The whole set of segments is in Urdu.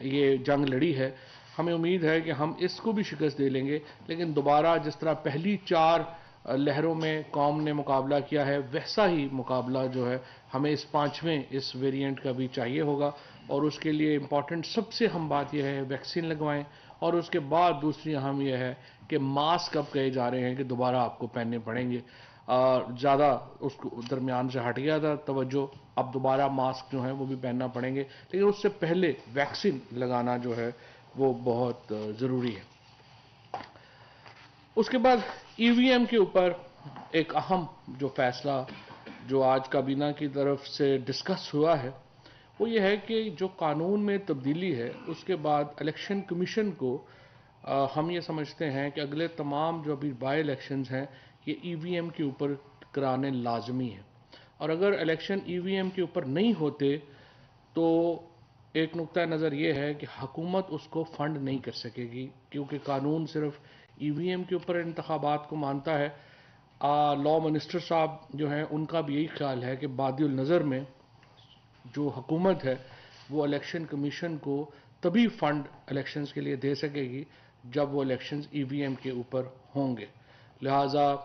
یہ جنگ لڑی ہے، ہمیں امید ہے کہ ہم اس کو بھی شکست دے لیں گے، لیکن دوبارہ جس طرح پہلی 4 لہروں میں قوم نے مقابلہ کیا ہے، ویسا ہی مقابلہ جو ہے ہمیں اس 5ویں اس ویریئنٹ کا بھی چاہیے ہوگا، اور اس کے لیے امپورٹنٹ سب سے اہم بات یہ ہے ویکسین لگوائیں، اور اس کے بعد دوسری اہم یہ ہے کہ ماسک اب کہے جا رہے ہیں کہ دوبارہ آپ کو پہننے پڑیں گے، زیادہ اس کو درمیان سے ہٹ گیا تھا توجہ، اب دوبارہ ماسک جو ہیں وہ بھی پہننا پڑیں گے، لیکن اس سے پہلے ویکسین لگانا جو ہے وہ بہت ضروری ہے۔ اس کے بعد ای وی ایم کے اوپر ایک اہم جو فیصلہ جو آج کابینہ کی طرف سے ڈسکس ہوا ہے وہ یہ ہے کہ جو قانون میں تبدیلی ہے اس کے بعد الیکشن کمیشن کو ہم یہ سمجھتے ہیں کہ اگلے تمام جو ابھی بائی الیکشنز ہیں یہ ای وی ایم کے اوپر کرانے لازمی ہیں، اور اگر الیکشن ای وی ایم کے اوپر نہیں ہوتے تو ایک نقطہ نظر یہ ہے کہ حکومت اس کو فنڈ نہیں کر سکے گی، کیونکہ قانون صرف ای وی ایم کے اوپر انتخابات کو مانتا ہے۔ لا منسٹر صاحب جو ہیں ان کا بھی یہی خیال ہے کہ بادی النظر میں جو حکومت ہے وہ الیکشن کمیشن کو تبھی فنڈ الیکشنز کے لیے دے سکے گی جب وہ الیکشنز ای وی ایم کے اوپر ہوں گے، لہٰذا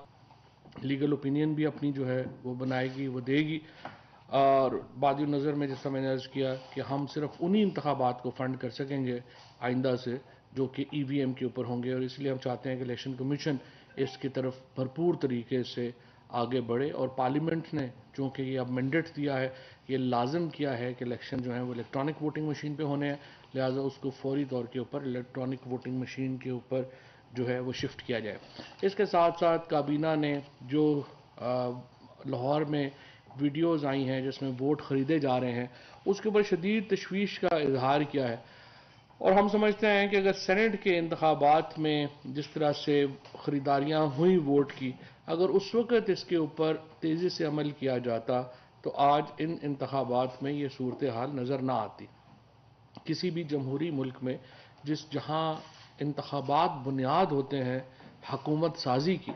لیگل اوپینین بھی اپنی جو ہے وہ بنائے گی، وہ دے گی، اور بادی النظر میں جیسا میں نے عرض کیا کہ ہم صرف انہی انتخابات کو فنڈ کر سکیں گے آئندہ سے جو کہ ای وی ایم کے اوپر ہوں گے، اور اس لیے ہم چاہتے ہیں کہ الیکشن کمیشن اس کی طرف بھرپور طریقے سے آگے بڑھے، اور پارلیمنٹ نے چونکہ یہ اب مینڈیٹ دیا ہے، یہ لازم کیا ہے کہ الیکشن جو ہیں وہ الیکٹرانک ووٹنگ مشین پہ ہونے ہیں، لہٰذا اس کو فوری طور کے اوپر الیکٹرانک ووٹنگ مشین کے اوپر جو ہے وہ شفٹ کیا جائے۔ اس کے ساتھ ساتھ کابینہ نے جو لاہور میں ویڈیوز آئی ہیں جس میں ووٹ خریدے جا رہے ہیں اس کے اوپر شدید تشویش کا اظہار کیا ہے، اور ہم سمجھتے ہیں کہ اگر سینٹ کے انتخابات میں جس طرح سے خریداریاں ہوئیں ووٹ کی، اگر اس وقت اس کے اوپر تیزی سے عمل کیا جاتا تو آج ان انتخابات میں یہ صورتحال نظر نہ آتی۔ کسی بھی جمہوری ملک میں جہاں انتخابات بنیاد ہوتے ہیں حکومت سازی کی،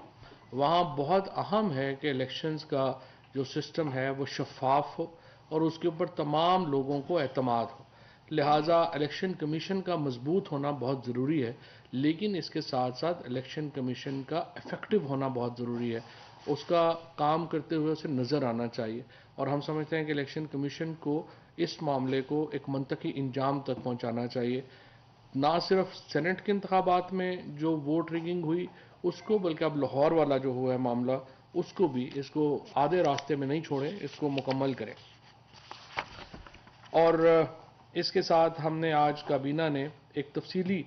وہاں بہت اہم ہے کہ الیکشنز کا جو سسٹم ہے وہ شفاف ہو اور اس کے اوپر تمام لوگوں کو اعتماد ہو، لہٰذا الیکشن کمیشن کا مضبوط ہونا بہت ضروری ہے، لیکن اس کے ساتھ ساتھ الیکشن کمیشن کا افیکٹو ہونا بہت ضروری ہے، اس کا کام کرتے ہوئے اسے نظر آنا چاہیے، اور ہم سمجھتے ہیں کہ الیکشن کمیشن کو اس معاملے کو ایک منطقی انجام تک پہنچانا چاہیے، نہ صرف سینٹ کے انتخابات میں جو ووٹ ریگنگ ہوئی اس کو، بلکہ اب لاہور والا جو ہوا ہے معاملہ اس کو بھی، اس کو آدھے راستے میں نہیں چھوڑیں، اس کو مکمل کریں۔ اور اس کے ساتھ ہم نے آج کابینہ نے ایک تفصیلی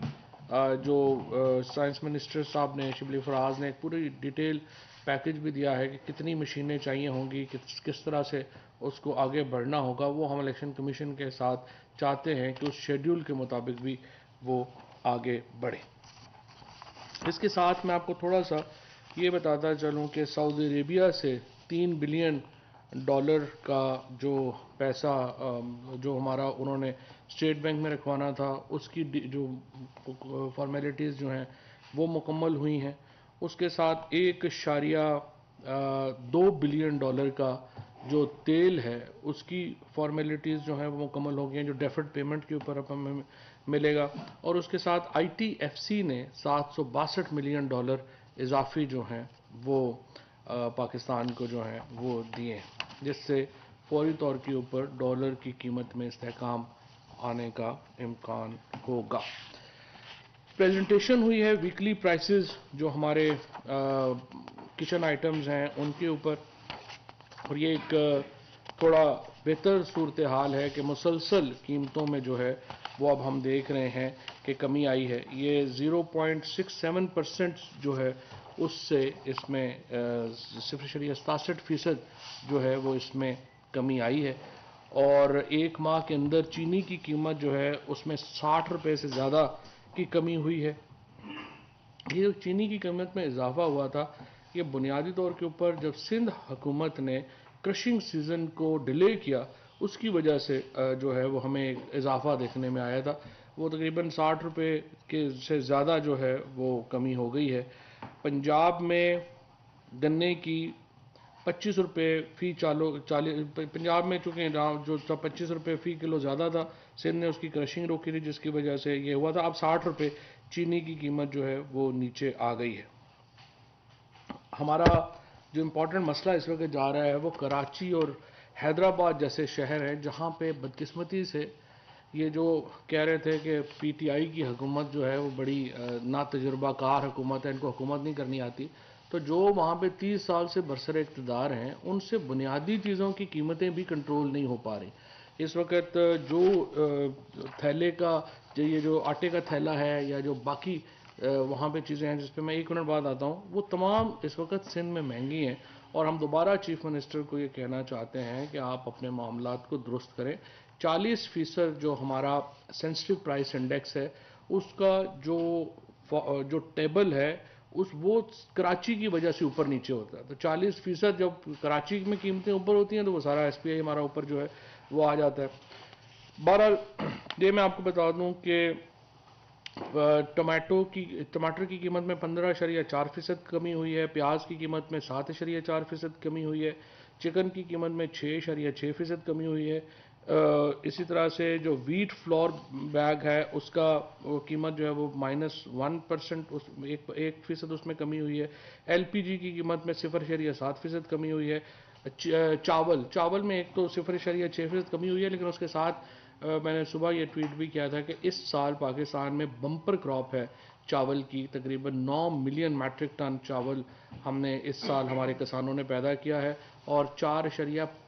جو سائنس منسٹر صاحب نے شبلی فراز نے ایک پوری ڈیٹیل پیکج بھی دیا ہے کہ کتنی مشینیں چاہیے ہوں گی، کس طرح سے اس کو آگے بڑھنا ہوگا، وہ ہم الیکشن کمیشن کے ساتھ چاہتے ہیں کہ اس شیڈیول کے مطابق بھی وہ آگے بڑھے۔ اس کے ساتھ میں آپ کو تھوڑا سا یہ بتاتا چلوں کہ سعودی عربیہ سے $3 بلین کا جو پیسہ جو ہمارا انہوں نے اسٹیٹ بینک میں رکھوانا تھا اس کی جو فارمیلٹیز جو ہیں وہ مکمل ہوئی ہیں، اس کے ساتھ $1.2 بلین کا جو تیل ہے اس کی فارمیلٹیز جو ہیں وہ مکمل ہو گئی ہیں، جو ڈیفرڈ پیمنٹ کے اوپر ہمیں ملے گا، اور اس کے ساتھ آئی ٹی ایف سی نے $762 ملین اضافی جو ہیں وہ پاکستان کو جو ہیں وہ دیے ہیں، جس سے فوری طور کے اوپر ڈالر کی قیمت میں استحکام آنے کا امکان ہوگا۔ پریزنٹیشن ہوئی ہے ویکلی پرائسز جو ہمارے کچن آئٹمز ہیں ان کے اوپر، اور یہ ایک تھوڑا بہتر صورتحال ہے کہ مسلسل قیمتوں میں جو ہے وہ اب ہم دیکھ رہے ہیں کہ کمی آئی ہے، یہ 0.67% جو ہے اس سے اس میں 0.67% جو ہے وہ اس میں کمی آئی ہے، اور ایک ماہ کے اندر چینی کی قیمت جو ہے اس میں $60 سے زیادہ کی کمی ہوئی ہے۔ یہ چینی کی قیمت میں اضافہ ہوا تھا یہ بنیادی طور کے اوپر جب سندھ حکومت نے کرشنگ سیزن کو ڈیلے کیا اس کی وجہ سے جو ہے وہ ہمیں اضافہ دیکھنے میں آیا تھا، وہ تقریباً $60 کے سے زیادہ جو ہے وہ کمی ہو گئی ہے۔ پنجاب میں گنے کی 25 روپے فی پنجاب میں چونکہ جو 25 روپے فی کلو زیادہ تھا، سندھ نے اس کی کرشنگ روکی تھی جس کی وجہ سے یہ ہوا تھا. اب 60 روپے چینی کی قیمت جو ہے وہ نیچے آ گئی ہے. ہمارا جو امپورٹنٹ مسئلہ اس وقت جا رہا ہے وہ کراچی اور حیدرآباد جیسے شہر ہیں جہاں پہ بدقسمتی سے یہ جو کہہ رہے تھے کہ پی ٹی آئی کی حکومت جو ہے وہ بڑی نا تجربہ کار حکومت ہے، ان کو حکومت نہیں کرنی آتی. تو جو وہاں پہ 30 سال سے برسر اقتدار ہیں ان سے بنیادی چیزوں کی قیمتیں بھی کنٹرول نہیں ہو پا رہی. اس وقت جو تھیلے کا یہ جو آٹے کا تھیلا ہے یا جو باقی وہاں پہ چیزیں ہیں جس پہ میں 1 منٹ بعد آتا ہوں، وہ تمام اس وقت سندھ میں مہنگی ہیں. اور ہم دوبارہ چیف منسٹر کو یہ کہنا چاہتے ہیں کہ آپ اپنے معاملات کو درست کریں. 40% جو ہمارا سینسٹیو پرائس انڈیکس ہے اس کا جو ٹیبل ہے وہ کراچی کی وجہ سے اوپر نیچے ہوتا ہے. تو 40% جب کراچی میں قیمتیں اوپر ہوتی ہیں تو وہ سارا ایس پی آئی ہمارا اوپر جو ہے وہ آ جاتا ہے. بہرحال یہ میں آپ کو بتا دوں کہ ٹماٹر کی قیمت میں 15.4% کمی ہوئی ہے، پیاز کی قیمت میں 7.4% کمی ہوئی ہے، چکن کی قیمت میں 6.6% کمی ہوئی ہے. اسی طرح سے جو ویٹ فلور بیگ ہے اس کا قیمت جو ہے وہ -1%، 1% اس میں کمی ہوئی ہے. ایل پی جی کی قیمت میں 0.7% کمی ہوئی ہے. چاول میں ایک تو 0.6% کمی ہوئی ہے، لیکن اس کے ساتھ میں نے صبح یہ ٹویٹ بھی کیا تھا کہ اس سال پاکستان میں بمپر کراپ ہے چاول کی. تقریباً 9 ملین میٹرک ٹن چاول ہم نے اس سال ہمارے کسانوں نے پیدا کیا ہے، اور 4.75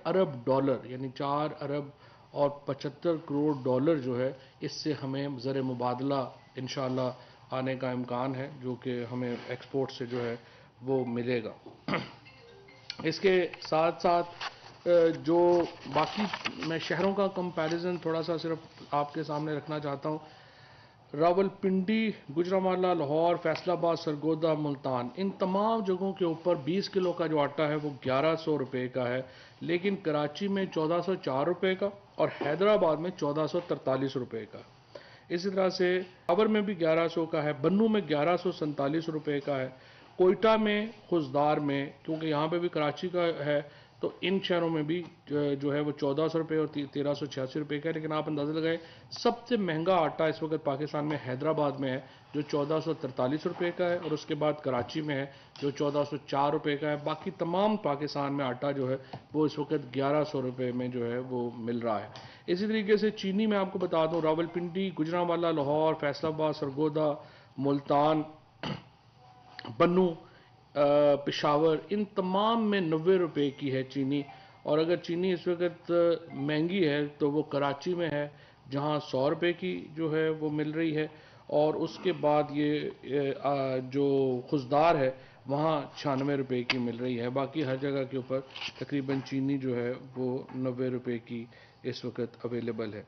ارب ڈالر یعنی 4 ارب اور 75 کروڑ ڈالر جو ہے اس سے ہمیں زر مبادلہ انشاءاللہ آنے کا امکان ہے، جو کہ ہمیں ایکسپورٹ سے جو ہے وہ ملے گا. اس کے ساتھ ساتھ جو باقی میں شہروں کا کمپیریزن تھوڑا سا صرف آپ کے سامنے رکھنا چاہتا ہوں. راولپنڈی، گوجرانوالہ، لاہور، فیصل آباد، سرگودا، ملتان، ان تمام جگہوں کے اوپر 20 کلو کا جو آٹا ہے وہ 1100 روپے کا ہے، لیکن کراچی میں 1404 روپے کا اور حیدرآباد میں 1443 روپے کا. اسی طرح سے پاور میں بھی 1100 کا ہے، بنو میں 1147 روپے کا ہے، کوئٹہ میں، خزدار میں، کیونکہ یہاں پہ بھی کراچی کا ہے تو ان شہروں میں بھی جو ہے وہ 1400 روپے اور 1386 روپے کا ہے. لیکن آپ اندازہ لگائیں سب سے مہنگا آٹا اس وقت پاکستان میں حیدرآباد میں ہے جو 1443 روپے کا ہے، اور اس کے بعد کراچی میں ہے جو 1404 روپے کا ہے. باقی تمام پاکستان میں آٹا جو ہے وہ اس وقت 1100 روپے میں جو ہے وہ مل رہا ہے. اسی طریقے سے چینی میں آپ کو بتا دوں، راولپنڈی، گوجرانوالہ، لاہور، فیصل آباد، سرگودا، ملتان، بنو، پشاور، ان تمام میں 90 روپے کی ہے چینی. اور اگر چینی اس وقت مہنگی ہے تو وہ کراچی میں ہے جہاں 100 روپے کی جو ہے وہ مل رہی ہے، اور اس کے بعد یہ جو خزدار ہے وہاں 96 روپے کی مل رہی ہے. باقی ہر جگہ کے اوپر تقریباً چینی جو ہے وہ 90 روپے کی اس وقت اویلیبل ہے.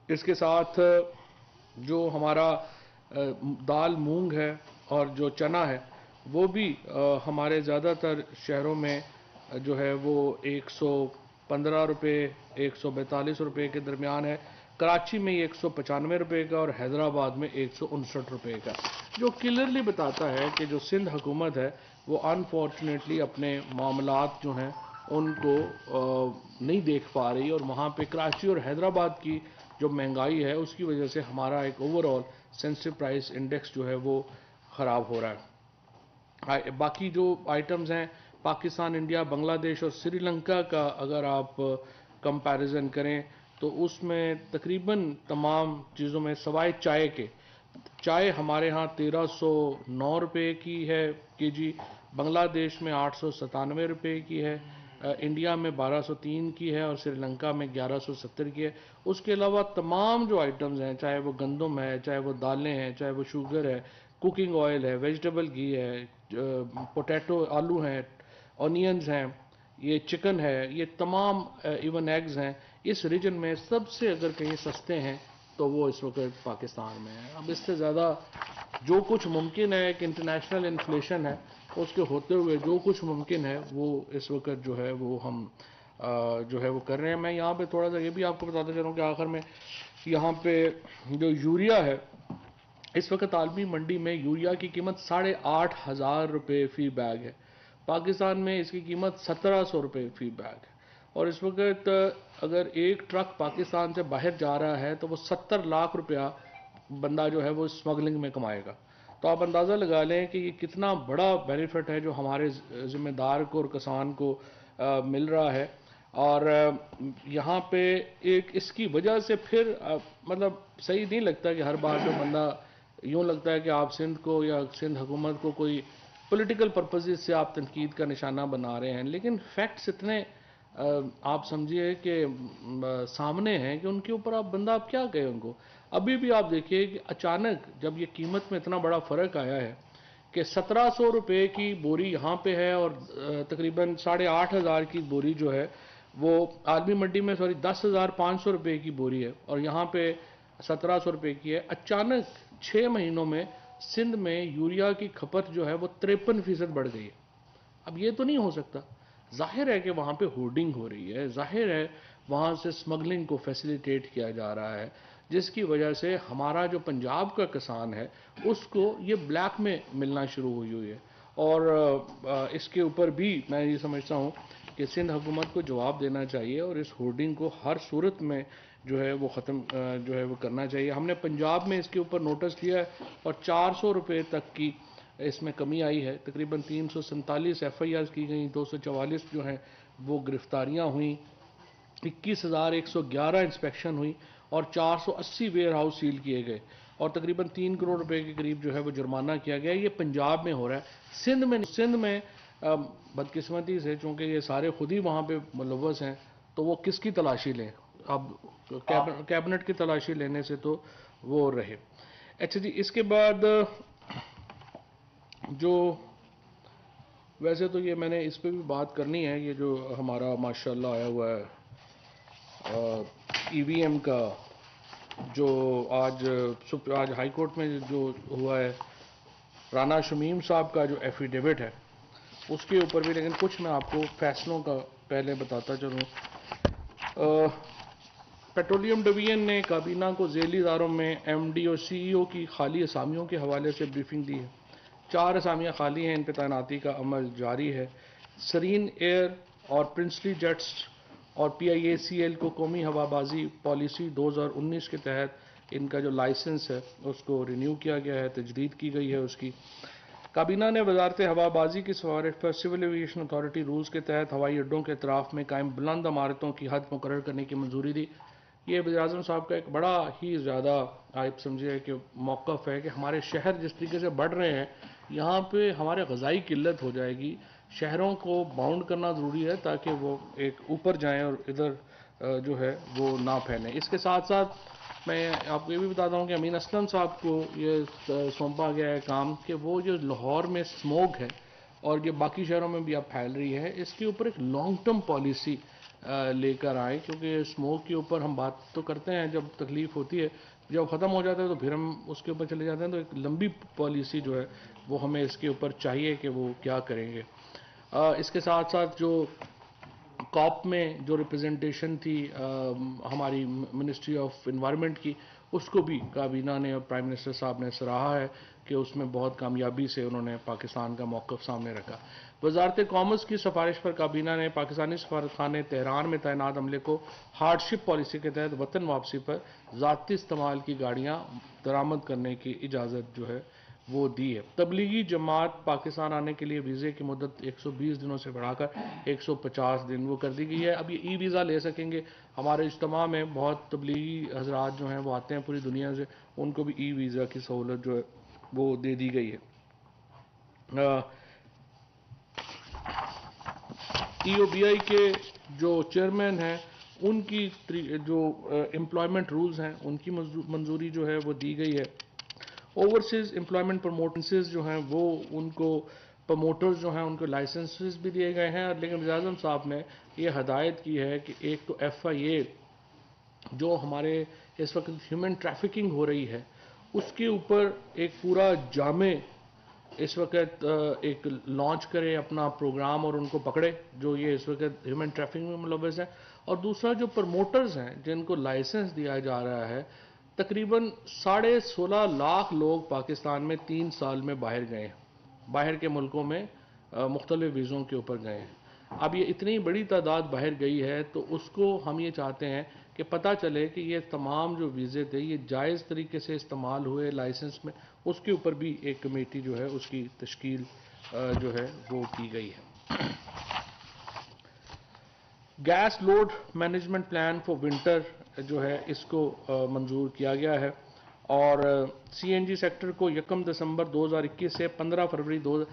اس کے ساتھ جو ہمارا دال مونگ ہے اور جو چنا ہے وہ بھی ہمارے زیادہ تر شہروں میں جو ہے وہ 115 روپے 142 روپے کے درمیان ہے. کراچی میں یہ 195 روپے کا اور حیدرآباد میں 159 روپے کا، جو کلیئرلی بتاتا ہے کہ جو سندھ حکومت ہے وہ انفارچونیٹلی اپنے معاملات جو ہیں ان کو نہیں دیکھ پا رہی، اور وہاں پہ کراچی اور حیدرآباد کی جو مہنگائی ہے اس کی وجہ سے ہمارا ایک over all sensitive price index جو ہے وہ خراب ہو رہا ہے. باقی جو آئٹمز ہیں پاکستان، انڈیا، بنگلہ دیش اور سری لنکا کا اگر آپ کمپیریزن کریں تو اس میں تقریباً تمام چیزوں میں سوائے چائے کے، چائے ہمارے ہاں 1309 روپے کی ہے کے جی، بنگلہ دیش میں 897 روپے کی ہے، انڈیا میں 1203 کی ہے اور سری لنکا میں 1170 کی ہے. اس کے علاوہ تمام جو آئٹمز ہیں، چاہے وہ گندم ہے، چاہے وہ دالیں ہیں، چاہے وہ شوگر ہے، کوکنگ آئل ہے، ویجیٹیبل گھی ہے، پوٹیٹو آلو ہیں، آنینز ہیں، یہ چکن ہے، یہ تمام ایون ایگز ہیں، اس ریجن میں سب سے اگر کہیں سستے ہیں تو وہ اس وقت پاکستان میں ہے. اب اس سے زیادہ جو کچھ ممکن ہے ایک انٹرنیشنل انفلیشن ہے اس کے ہوتے ہوئے جو کچھ ممکن ہے وہ اس وقت جو ہے وہ ہم جو ہے وہ کر رہے ہیں. میں یہاں پہ تھوڑا سا یہ بھی آپ کو بتاتا چلوں کہ آخر میں یہاں پہ جو یوریا ہے اس وقت عالمی منڈی میں یوریا کی قیمت 8,500 روپے فی بیگ ہے. پاکستان میں اس کی قیمت 1700 روپے فی بیگ ہے، اور اس وقت اگر ایک ٹرک پاکستان سے باہر جا رہا ہے تو وہ 70 لاکھ روپیہ بندہ جو ہے وہ اسمگلنگ میں کمائے گا. تو آپ اندازہ لگا لیں کہ یہ کتنا بڑا بینیفٹ ہے جو ہمارے ذمہ دار کو اور کسان کو مل رہا ہے. اور یہاں پہ ایک اس کی وجہ سے پھر مطلب صحیح نہیں لگتا کہ ہر بار جو بندہ یوں لگتا ہے کہ آپ سندھ کو یا سندھ حکومت کو کوئی پولیٹیکل پرپزز سے آپ تنقید کا نشانہ بنا رہے ہیں، لیکن فیکٹس اتنے آپ سمجھیے کہ سامنے ہیں کہ ان کے اوپر آپ کیا کہیں ان کو. ابھی بھی آپ دیکھیے کہ اچانک جب یہ قیمت میں اتنا بڑا فرق آیا ہے کہ 1700 روپے کی بوری یہاں پہ ہے اور تقریباً 8500 کی بوری جو ہے وہ عالمی منڈی میں 10,500 روپے کی بوری ہے اور یہاں پہ 1700 روپے کی ہے. اچانک 6 مہینوں میں سندھ میں یوریا کی کھپت جو ہے وہ 53% بڑھ گئی ہے. اب یہ تو نہیں ہو سکتا. ظاہر ہے کہ وہاں پہ ہورڈنگ ہو رہی ہے، ظاہر ہے وہاں سے سمگلنگ کو فیسیلیٹیٹ کیا جا رہا ہے، جس کی وجہ سے ہمارا جو پنجاب کا کسان ہے اس کو یہ بلیک میں ملنا شروع ہوئی ہے. اور اس کے اوپر بھی میں یہ سمجھتا ہوں کہ سندھ حکومت کو جواب دینا چاہیے اور اس ہورڈنگ کو ہر صورت میں جو ہے وہ ختم جو ہے وہ کرنا چاہیے. ہم نے پنجاب میں اس کے اوپر نوٹس لیا ہے اور 400 روپے تک کی اس میں کمی آئی ہے. تقریباً 347 ایف آئی آرز کی گئیں، 244 جو ہیں وہ گرفتاریاں ہوئیں، 21,111 انسپیکشن ہوئی اور 480 ویئر ہاؤس سیل کیے گئے اور تقریباً 3 کروڑ روپے کے قریب جو ہے وہ جرمانہ کیا گیا. یہ پنجاب میں ہو رہا ہے. سندھ میں بدقسمتی سے چونکہ یہ سارے خود ہی وہاں پہ ملوث ہیں تو وہ کس کی تلاشی لیں؟ اب کیبنٹ کی تلاشی لینے سے تو وہ رہے. اچھا جی، اس کے بعد جو ویسے تو یہ میں نے اس پہ بھی بات کرنی ہے، یہ جو ہمارا ماشاءاللہ آیا ہوا ہے ای وی ایم کا جو آج ہائی کورٹ میں جو ہوا ہے، رانا شمیم صاحب کا جو ایفیڈیوٹ ہے اس کے اوپر بھی، لیکن کچھ میں آپ کو فیصلوں کا پہلے بتاتا چلوں. پیٹرولیم ڈویژن نے کابینہ کو ذیلی اداروں میں ایم ڈی اور سی ای او کی خالی اسامیوں کے حوالے سے بریفنگ دی ہے. 4 اسامیاں خالی ہیں، ان پہ تعیناتی کا عمل جاری ہے. سرین ایئر اور پرنسلی جیٹس اور پی آئی اے سی ایل کو قومی ہوا بازی پالیسی 2019 کے تحت ان کا جو لائسنس ہے اس کو رینیو کیا گیا ہے، تجدید کی گئی ہے اس کی. کابینہ نے وزارت ہوا بازی کی سفارش پر سول ایویشن اتھارٹی رولز کے تحت ہوائی اڈوں کے اطراف میں قائم بلند عمارتوں کی حد مقرر کرنے کی منظوری دی. یہ وزیر اعظم صاحب کا ایک بڑا ہی زیادہ آپ سمجھے کہ موقف ہے کہ ہمارے شہر جس طریقے سے بڑھ رہے ہیں یہاں پہ ہمارے غذائی قلت ہو جائے گی. شہروں کو باؤنڈ کرنا ضروری ہے تاکہ وہ ایک اوپر جائیں اور ادھر جو ہے وہ نہ پھیلیں. اس کے ساتھ ساتھ میں آپ کو یہ بھی بتاتا ہوں کہ امین اسلم صاحب کو یہ سونپا گیا ہے کام کہ وہ جو لاہور میں اسموگ ہے اور یہ باقی شہروں میں بھی اب پھیل رہی ہے، اس کے اوپر ایک لانگ ٹرم پالیسی لے کر آئے. کیونکہ اسموگ کے اوپر ہم بات تو کرتے ہیں جب تکلیف ہوتی ہے، جب ختم ہو جاتا ہے تو پھر ہم اس کے اوپر چلے جاتے ہیں. تو ایک لمبی پالیسی جو ہے وہ ہمیں اس کے اوپر چاہیے کہ وہ کیا کریں گے. اس کے ساتھ ساتھ جو کاپ میں جو ریپرزنٹیشن تھی ہماری منسٹری آف انوائرمنٹ کی، اس کو بھی کابینہ نے اور پرائم منسٹر صاحب نے سراہا ہے کہ اس میں بہت کامیابی سے انہوں نے پاکستان کا موقف سامنے رکھا. وزارت کامرس کی سفارش پر کابینہ نے پاکستانی سفارتخانے تہران میں تعینات عملے کو ہارڈ شپ پالیسی کے تحت وطن واپسی پر ذاتی استعمال کی گاڑیاں درآمد کرنے کی اجازت جو ہے وہ دی ہے. تبلیغی جماعت پاکستان آنے کے لیے ویزے کی مدت 120 دنوں سے بڑھا کر 150 دن وہ کر دی گئی ہے. اب یہ ای ویزا لے سکیں گے. ہمارے اجتماع میں بہت تبلیغی حضرات جو ہیں وہ آتے ہیں پوری دنیا سے، ان کو بھی ای ویزا کی سہولت جو ہے وہ دے دی گئی ہے. ای او بی آئی کے جو چیئرمین ہیں ان کی جو امپلائمنٹ رولز ہیں ان کی منظوری جو ہے وہ دی گئی ہے. اوورسیز امپلائمنٹ پروموٹنسز جو ہیں وہ ان کو پروموٹرز جو ہیں ان کو لائسنسز بھی دیے گئے ہیں. لیکن وزیر اعظم صاحب نے یہ ہدایت کی ہے کہ ایک تو ایف آئی اے جو ہمارے اس وقت ہیومن ٹریفکنگ ہو رہی ہے اس کے اوپر ایک پورا جامع اس وقت ایک لانچ کرے اپنا پروگرام اور ان کو پکڑے جو یہ اس وقت ہیومن ٹریفکنگ میں ملوث ہیں. اور دوسرا جو پروموٹرز ہیں جن کو لائسنس دیا جا رہا ہے، تقریباً 16.5 لاکھ لوگ پاکستان میں 3 سال میں باہر گئے ہیں، باہر کے ملکوں میں مختلف ویزوں کے اوپر گئے ہیں. اب یہ اتنی بڑی تعداد باہر گئی ہے تو اس کو ہم یہ چاہتے ہیں کہ پتہ چلے کہ یہ تمام جو ویزے تھے یہ جائز طریقے سے استعمال ہوئے لائسنس میں. اس کے اوپر بھی ایک کمیٹی جو ہے اس کی تشکیل جو ہے وہ کی گئی ہے. Gas load management plan for winter جو ہے اس کو منظور کیا گیا ہے اور سی این جی سیکٹر کو 1 دسمبر 2021 سے 15 فروری 2000.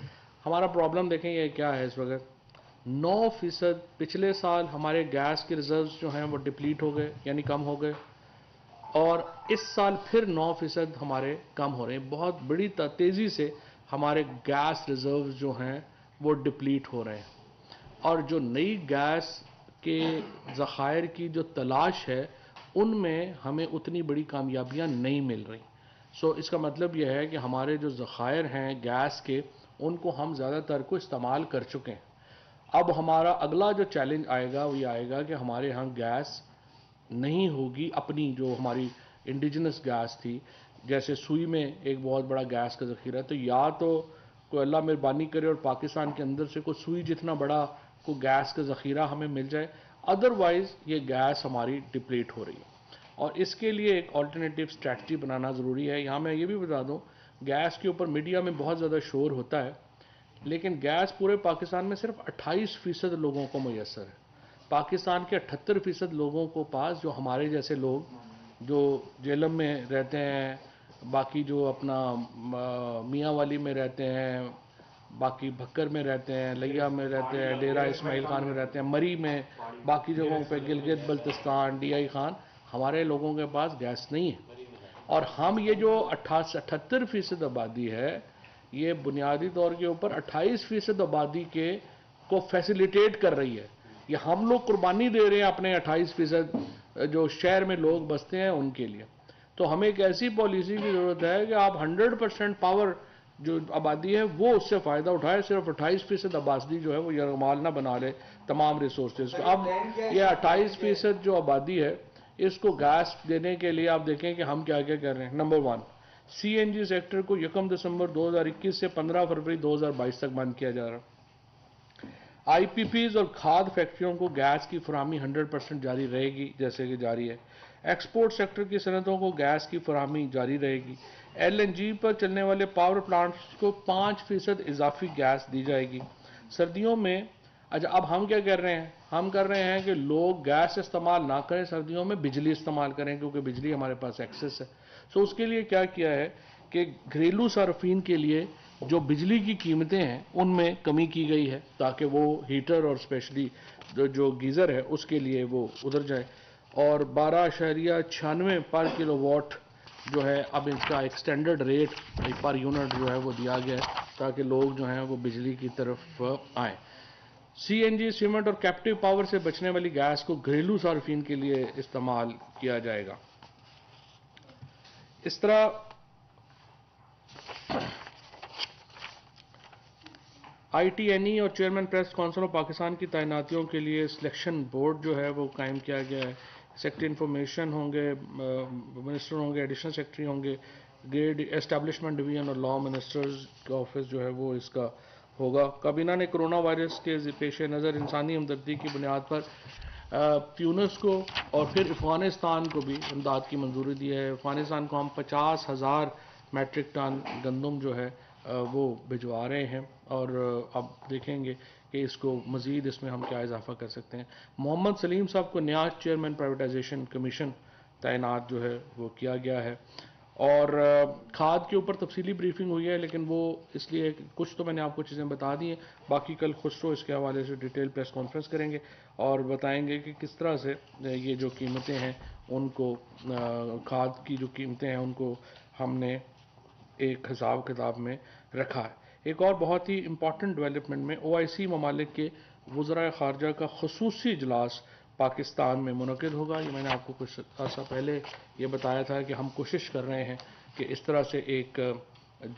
ہمارا پرابلم دیکھیں یہ کیا ہے اس وقت. 9% پچھلے سال ہمارے گیس کے ریزروز جو ہیں وہ ڈپلیٹ ہو گئے یعنی کم ہو گئے اور اس سال پھر 9% ہمارے کم ہو رہے ہیں. بہت بڑی تیزی سے ہمارے گیس ریزروز جو ہیں وہ ڈپلیٹ ہو رہے ہیں اور جو نئی گیس کے ذخائر کی جو تلاش ہے ان میں ہمیں اتنی بڑی کامیابیاں نہیں مل رہی. سو اس کا مطلب یہ ہے کہ ہمارے جو ذخائر ہیں گیس کے ان کو ہم زیادہ تر کو استعمال کر چکے ہیں. اب ہمارا اگلا جو چیلنج آئے گا وہ یہ آئے گا کہ ہمارے ہاں گیس نہیں ہوگی اپنی جو ہماری انڈیجنس گیس تھی. جیسے سوئی میں ایک بہت بڑا گیس کا ذخیرہ ہے تو یا تو کوئی اللہ مہربانی کرے اور پاکستان کے اندر سے کوئی سوئی جتنا بڑا کوئی گیس کا ذخیرہ ہمیں مل جائے ادروائز یہ گیس ہماری ڈپلیٹ ہو رہی ہے اور اس کے لیے ایک آلٹرنیٹیو اسٹریٹجی بنانا ضروری ہے. یہاں میں یہ بھی بتا دوں گیس کے اوپر میڈیا میں بہت زیادہ شور ہوتا ہے لیکن گیس پورے پاکستان میں صرف 28% لوگوں کو میسر ہے. پاکستان کے 78% لوگوں کو پاس جو ہمارے جیسے لوگ جو جیلم میں رہتے ہیں باقی جو اپنا میاں والی میں رہتے ہیں باقی بھکر میں رہتے ہیں لیا میں رہتے ہیں ڈیرہ اسماعیل خان میں رہتے ہیں مری میں باقی جگہوں پہ گلگت بلتستان ڈی آئی خان ہمارے لوگوں کے پاس گیس نہیں ہے. اور ہم یہ جو 78% آبادی ہے یہ بنیادی طور کے اوپر 28% آبادی کے کو فیسیلیٹیٹ کر رہی ہے. یہ ہم لوگ قربانی دے رہے ہیں اپنے 28% جو شہر میں لوگ بستے ہیں ان کے لیے. تو ہمیں ایک ایسی پالیسی کی ضرورت ہے کہ آپ 100% پاور جو آبادی ہے وہ اس سے فائدہ اٹھائے. صرف 28% آبادی جو ہے وہ یرغمال نہ بنا لے تمام ریسورسز کو. اب یہ 28% جو آبادی ہے اس کو گیس دینے کے لیے آپ دیکھیں کہ ہم کیا کیا کر رہے ہیں. نمبر 1 سی این جی سیکٹر کو 1 دسمبر 2021 سے 15 فروری 2022 تک بند کیا جا رہا. آئی پی پیز اور کھاد فیکٹریوں کو گیس کی فراہمی 100% جاری رہے گی جیسے کہ جاری ہے. ایکسپورٹ سیکٹر کی صنعتوں کو گیس کی فراہمی جاری رہے گی. ایل این جی پر چلنے والے پاور پلانٹس کو 5% اضافی گیس دی جائے گی. سردیوں میں اچھا اب ہم کیا کر رہے ہیں ہم کر رہے ہیں کہ لوگ گیس استعمال نہ کریں سردیوں میں بجلی استعمال کریں کیونکہ بجلی ہمارے پاس ایکسس ہے. سو اس کے لیے کیا کیا ہے کہ گھریلو صارفین کے لیے جو بجلی کی قیمتیں ہیں ان میں کمی کی گئی ہے تاکہ وہ ہیٹر اور اسپیشلی جو گیزر ہے اس کے لیے وہ ادھر جائے. اور 12.96 پر کلو واٹ جو ہے اب اس کا ایک سٹینڈرڈ ریٹ پر یونٹ جو ہے وہ دیا گیا ہے تاکہ لوگ جو ہیں وہ بجلی کی طرف آئیں. سی این جی سیمنٹ اور کیپٹیو پاور سے بچنے والی گیس کو گھریلو صارفین کے لیے استعمال کیا جائے گا. اس طرح آئی ٹی این ای اور chairman press council of Pakistan کی تعیناتیوں کے لیے سلیکشن بورڈ جو ہے وہ قائم کیا گیا ہے. سیکٹری انفارمیشن ہوں گے منسٹر ہوں گے ایڈیشنل سیکٹری ہوں گے گریڈ اسٹیبلشمنٹ ڈویژن اور لا منسٹرز کا آفس جو ہے وہ اس کا ہوگا. کابینہ نے کرونا وائرس کے پیش نظر انسانی ہمدردی کی بنیاد پر تیونس کو اور پھر افغانستان کو بھی امداد کی منظوری دی ہے. افغانستان کو ہم 50,000 میٹرک ٹن گندم جو ہے وہ بھجوا رہے ہیں اور اب دیکھیں گے کہ اس کو مزید اس میں ہم کیا اضافہ کر سکتے ہیں. محمد سلیم صاحب کو نیا چیئرمین پرائیویٹائزیشن کمیشن تعینات جو ہے وہ کیا گیا ہے. اور کھاد کے اوپر تفصیلی بریفنگ ہوئی ہے لیکن وہ اس لیے کچھ تو میں نے آپ کو چیزیں بتا دی ہیں باقی کل خسرو اس کے حوالے سے ڈیٹیل پریس کانفرنس کریں گے اور بتائیں گے کہ کس طرح سے یہ جو قیمتیں ہیں ان کو کھاد کی جو قیمتیں ہیں ان کو ہم نے ایک حساب کتاب میں رکھا ہے. ایک اور بہت ہی امپورٹنٹ ڈیولپمنٹ میں او آئی سی ممالک کے وزرائے خارجہ کا خصوصی اجلاس پاکستان میں منعقد ہوگا. یہ میں نے آپ کو کچھ عرصہ پہلے یہ بتایا تھا کہ ہم کوشش کر رہے ہیں کہ اس طرح سے ایک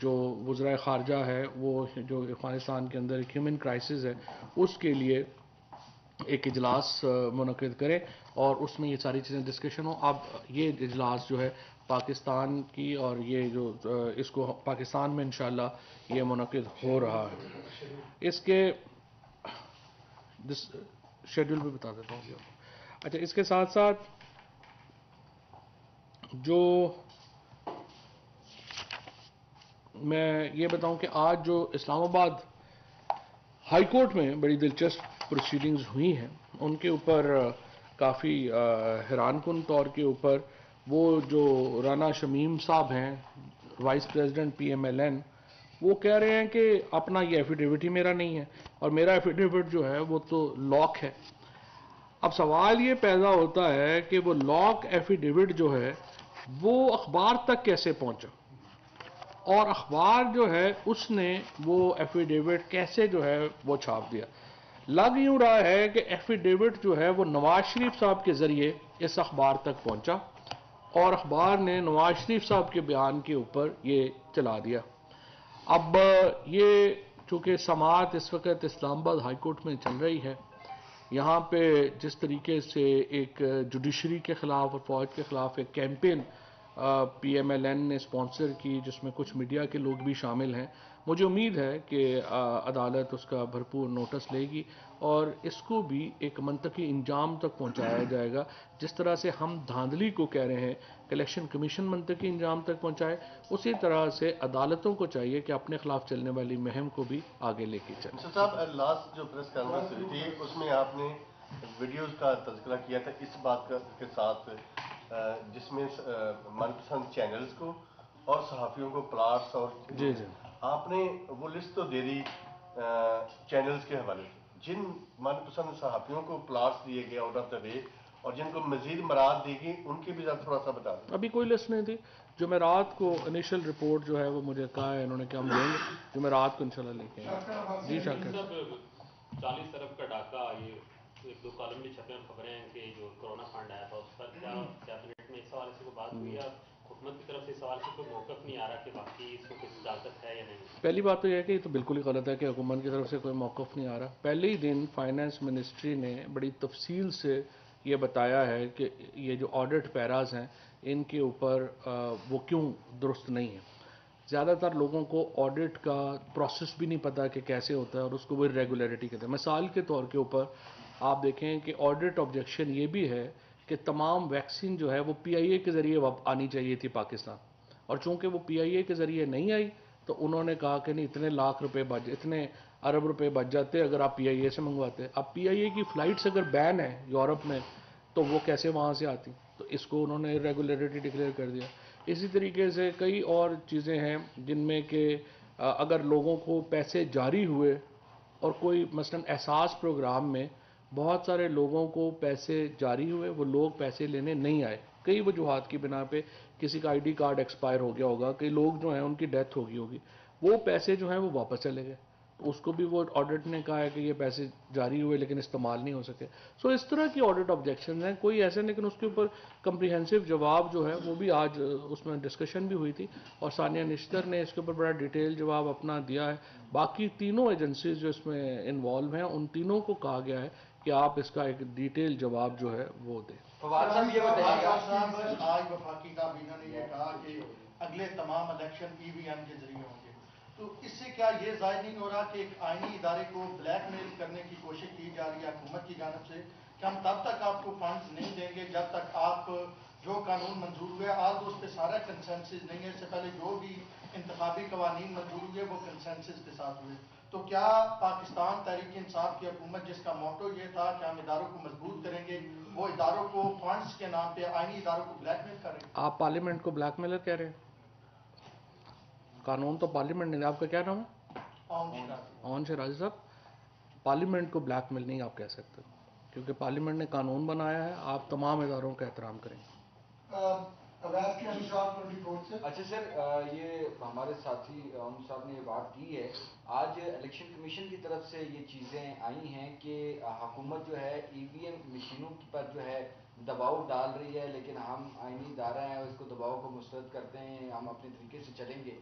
جو وزرائے خارجہ ہے وہ جو افغانستان کے اندر ایک ہیومن کرائسس ہے اس کے لیے ایک اجلاس منعقد کریں اور اس میں یہ ساری چیزیں ڈسکشن ہو. اب یہ اجلاس جو ہے پاکستان کی، اور یہ جو اس کو پاکستان میں انشاءاللہ یہ منعقد ہو رہا ہے. اس کے شیڈول بھی بتا دیتا ہوں. اچھا، اس کے ساتھ ساتھ جو میں یہ بتاؤں کہ آج جو اسلام آباد ہائی کورٹ میں بڑی دلچسپ پروسیڈنگز ہوئی ہیں، ان کے اوپر کافی حیران کن طور کے اوپر وہ جو رانا شمیم صاحب ہیں، vice president P M L N, وہ کہہ رہے ہیں کہ اپنا یہ ایفیڈیوٹ ہی میرا نہیں ہے، اور میرا ایفیڈیوٹ جو ہے وہ تو لاک ہے. اب سوال یہ پیدا ہوتا ہے کہ وہ لاک ایفیڈیوٹ جو ہے وہ اخبار تک کیسے پہنچا، اور اخبار جو ہے اس نے وہ ایفیڈیوٹ کیسے جو ہے وہ چھاپ دیا. لگ یوں رہا ہے کہ ایفیڈیوٹ جو ہے وہ نواز شریف صاحب کے ذریعے اس اخبار تک پہنچا، اور اخبار نے نواز شریف صاحب کے بیان کے اوپر یہ چلا دیا. اب یہ چونکہ سماعت اس وقت اسلام آباد ہائی کورٹ میں چل رہی ہے، یہاں پہ جس طریقے سے ایک جوڈیشری کے خلاف اور فوج کے خلاف ایک campaign P M L N نے اسپانسر کی، جس میں کچھ میڈیا کے لوگ بھی شامل ہیں، مجھے امید ہے کہ عدالت اس کا بھرپور نوٹس لے گی اور اس کو بھی ایک منطقی انجام تک پہنچایا جائے گا. جس طرح سے ہم دھاندلی کو کہہ رہے ہیں کہ الیکشن کمیشن منطقی انجام تک پہنچائے، اسی طرح سے عدالتوں کو چاہیے کہ اپنے خلاف چلنے والی مہم کو بھی آگے لے کے چلیں. صاحب، لاسٹ جو پریس کانفرنس ہوئی تھی اس میں آپ نے ویڈیوز کا تذکرہ کیا تھا اس بات کے ساتھ، جس میں من پسند چینلز کو اور صحافیوں کو پلاٹس اور جی آپ نے وہ لسٹ تو دے دی چینلز کے حوالے سے، جن من پسند صحافیوں کو پلاٹس دیے گئے آؤٹ آف دا وے اور جن کو مزید مراد دی گئی، ان کی بھی تھوڑا سا بتا دیں. ابھی کوئی لسٹ نہیں تھی. جمعرات کو انیشل رپورٹ جو ہے وہ مجھے کہا ہے انہوں نے کہ ہم دیں گے، جمعرات کو انشاءاللہ لے کے آئیں گے. جی شاکر 40 ارب کا ڈاکہ، یہ ایک دو کالم بھی چھپے ہیں خبریں ہیں کہ جو کرونا فنڈ آیا تھا اس پر کیا کیبنٹ میں اس حوالے سے کوئی بات ہوئی ہے؟ حکومت کی طرف سے اس حوالے سے کوئی موقف نہیں آ رہا کہ باقی اس کو کچھ اجازت ہے یا نہیں؟ پہلی بات تو یہ ہے کہ یہ تو بالکل ہی غلط ہے کہ حکومت کی طرف سے کوئی موقف نہیں آ رہا. پہلے ہی دن فائنانس منسٹری نے بڑی تفصیل سے یہ بتایا ہے کہ یہ جو آڈٹ پیراز ہیں ان کے اوپر وہ کیوں درست نہیں ہیں. زیادہ تر لوگوں کو آڈٹ کا پروسیس بھی نہیں پتا کہ کیسے ہوتا ہے، اور اس کو وہ ریگولیرٹی کہتے ہیں. مثال کے طور کے اوپر آپ دیکھیں کہ آڈٹ آبجیکشن یہ بھی ہے کہ تمام ویکسین جو ہے وہ پی آئی اے کے ذریعے آنی چاہیے تھی پاکستان، اور چونکہ وہ پی آئی اے کے ذریعے نہیں آئی تو انہوں نے کہا کہ نہیں، اتنے لاکھ روپے اتنے ارب روپے بچ جاتے اگر آپ پی آئی اے سے منگواتے. اب پی آئی اے کی فلائٹس اگر بین ہے یورپ میں تو وہ کیسے وہاں سے آتی؟ تو اس کو انہوں نے ریگولیرٹی ڈکلیئر کر دیا. اسی طریقے سے کئی اور چیزیں ہیں جن میں کہ اگر لوگوں کو پیسے جاری ہوئے اور کوئی مثلا احساس پروگرام میں بہت سارے لوگوں کو پیسے جاری ہوئے، وہ لوگ پیسے لینے نہیں آئے کئی وجوہات کی بنا پہ، کسی کا آئی ڈی کارڈ ایکسپائر ہو گیا ہوگا، کئی لوگ جو ہیں ان کی ڈیتھ ہو گئی ہوگی، وہ پیسے جو ہیں وہ واپس چلے گئے. تو اس کو بھی وہ آڈٹ نے کہا ہے کہ یہ پیسے جاری ہوئے لیکن استعمال نہیں ہو سکے. سو اس طرح کی آڈٹ آبجیکشن ہیں کوئی ایسے، لیکن اس کے اوپر کمپریہنسو جواب جو ہے وہ بھی آج اس میں ڈسکشن بھی ہوئی تھی، اور ثانیہ نشتر نے اس کے اوپر بڑا ڈیٹیل جواب اپنا دیا ہے. باقی تینوں ایجنسیز جو اس میں انوالو ہیں ان تینوں کو کہا گیا ہے کہ آپ اس کا ایک ڈیٹیل جواب جو ہے وہ دیں. فواد صاحب یہ بتائیے گا، آج وفاقی کابینہ نے یہ کہا کہ اگلے تمام الیکشن ای وی ایم کے ذریعے ہوں گے، تو اس سے کیا یہ ظاہر نہیں ہو رہا کہ ایک آئینی ادارے کو بلیک میل کرنے کی کوشش کی جا رہی ہے حکومت کی جانب سے کہ ہم تب تک آپ کو فنڈز نہیں دیں گے جب تک آپ جو قانون منظور ہوئے، آج اس پہ سارا کنسنسس نہیں ہے، اس سے پہلے جو بھی انتخابی قوانین منظور ہوئے وہ کنسنسس کے ساتھ ہوئے، تو کیا پاکستان تحریک انصاف کی حکومت جس کا موٹو یہ تھا کہ ہم اداروں کو مضبوط کریں گے، وہ اداروں کو فنڈز کے نام پہ آئینی اداروں کو بلیک میل کر رہے ہیں؟ آپ پارلیمنٹ کو بلیک میلر کہہ رہے ہیں؟ قانون تو پارلیمنٹ نے، آپ کا کیا نام ہے؟ اون شرازی صاحب. پارلیمنٹ کو بلیک میل نہیں آپ کہہ سکتے، کیونکہ پارلیمنٹ نے قانون بنایا ہے. آپ تمام اداروں کا احترام کریں. اچھا سر، یہ ہمارے ساتھی صاحب نے یہ بات کی ہے، آج الیکشن کمیشن کی طرف سے یہ چیزیں آئی ہیں کہ حکومت جو ہے ای وی ایم مشینوں پر جو ہے دباؤ ڈال رہی ہے، لیکن ہم آئینی ادارہ ہیں اس کو دباؤ کو مسترد کرتے ہیں، ہم اپنے طریقے سے چلیں گے.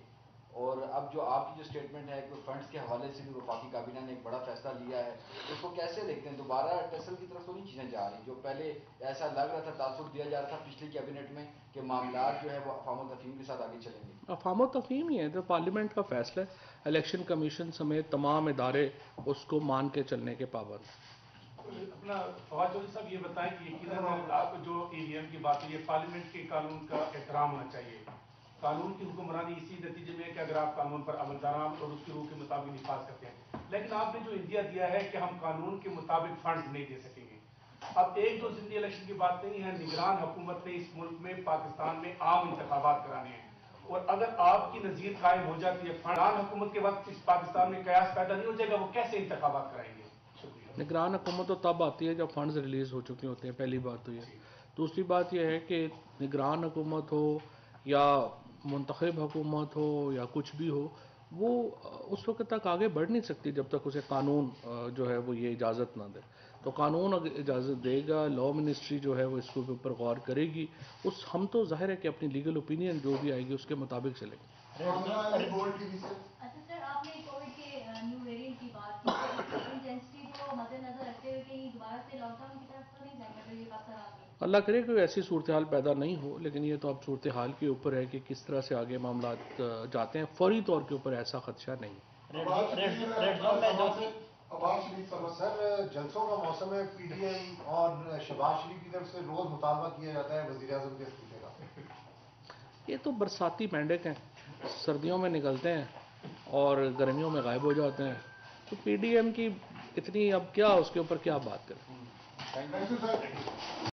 اور اب جو آپ کی جو اسٹیٹمنٹ ہے کہ فنڈز کے حوالے سے بھی وفاقی کابینہ نے ایک بڑا فیصلہ لیا ہے، اس کو کیسے دیکھتے ہیں؟ دوبارہ ٹیسل کی طرف تو نہیں چیزیں جا رہی جو پہلے ایسا لگ رہا تھا، تاثر دیا جا رہا تھا پچھلی کیبنٹ میں کہ معاملات جو ہے وہ افہام و تفہیم کے ساتھ آگے چلیں گے؟ افہام و تفہیم ہی ہے، تو پارلیمنٹ کا فیصلہ ہے، الیکشن کمیشن سمیت تمام ادارے اس کو مان کے چلنے کے پابند ہیں۔ اپنا فواد چودھری صاحب یہ بتائیں کہ یقیناً آپ جو ای وی ایم کی بات ہے، یہ پارلیمنٹ کے قانون کا احترام ہونا چاہیے۔ قانون کی حکمرانی اسی نتیجے میں ہے کہ اگر آپ قانون پر عمل درآمد اور اس کی روح کے مطابق نفاذ کرتے ہیں، لیکن آپ نے جو اندیا دیا ہے کہ ہم قانون کے مطابق فنڈز نہیں دے سکیں گے۔ اب ایک دو زندگی الیکشن کی بات نہیں ہے، نگران حکومت نے اس ملک میں پاکستان میں عام انتخابات کرانے ہیں، اور اگر آپ کی نظیر قائم ہو جاتی ہے، نگران حکومت کے وقت اس پاکستان میں قیاس پیدا نہیں ہو جائے گا، وہ کیسے انتخابات کرائیں گے؟ شکریہ۔ نگران حکومت تو تب آتی ہے جب فنڈز ریلیز ہو چکے ہوتے ہیں، پہلی بات تو یہ۔ دوسری بات یہ ہے کہ نگران حکومت ہو یا منتخب حکومت ہو یا کچھ بھی ہو، وہ اس وقت تک آگے بڑھ نہیں سکتی جب تک اسے قانون جو ہے وہ یہ اجازت نہ دے۔ تو قانون اگر اجازت دے گا، لا منسٹری جو ہے وہ اس کے اوپر غور کرے گی، ہم تو ظاہر ہے کہ اپنی لیگل اوپینین جو بھی آئے گی اس کے مطابق چلیں گے۔ اچھا سر، آپ نے کووڈ کے نیو ویریئنٹ کی بات کی، تو انٹینسٹی کو مد نظر رکھتے ہوئے کہیں دوبارہ سے لاک ڈاؤن کی طرف تو نہیں جائیں گے اگر یہ خطرہ آ گیا؟ اللہ کرے کہ ایسی صورتحال پیدا نہیں ہو، لیکن یہ تو اب صورتحال کے اوپر ہے کہ کس طرح سے آگے معاملات جاتے ہیں۔ فوری طور کے اوپر ایسا خدشہ نہیں۔ سر جلسوں کا موسم ہے، پی ڈی ایم اور شہباز شریف کی طرف سے روز مطالبہ کیا جاتا ہے وزیر اعظم کے استعفے کا۔ یہ تو برساتی مینڈک ہیں، سردیوں میں نکلتے ہیں اور گرمیوں میں غائب ہو جاتے ہیں، تو پی ڈی ایم کی اتنی اب کیا اس کے اوپر کیا بات کریں۔ Thank you sir.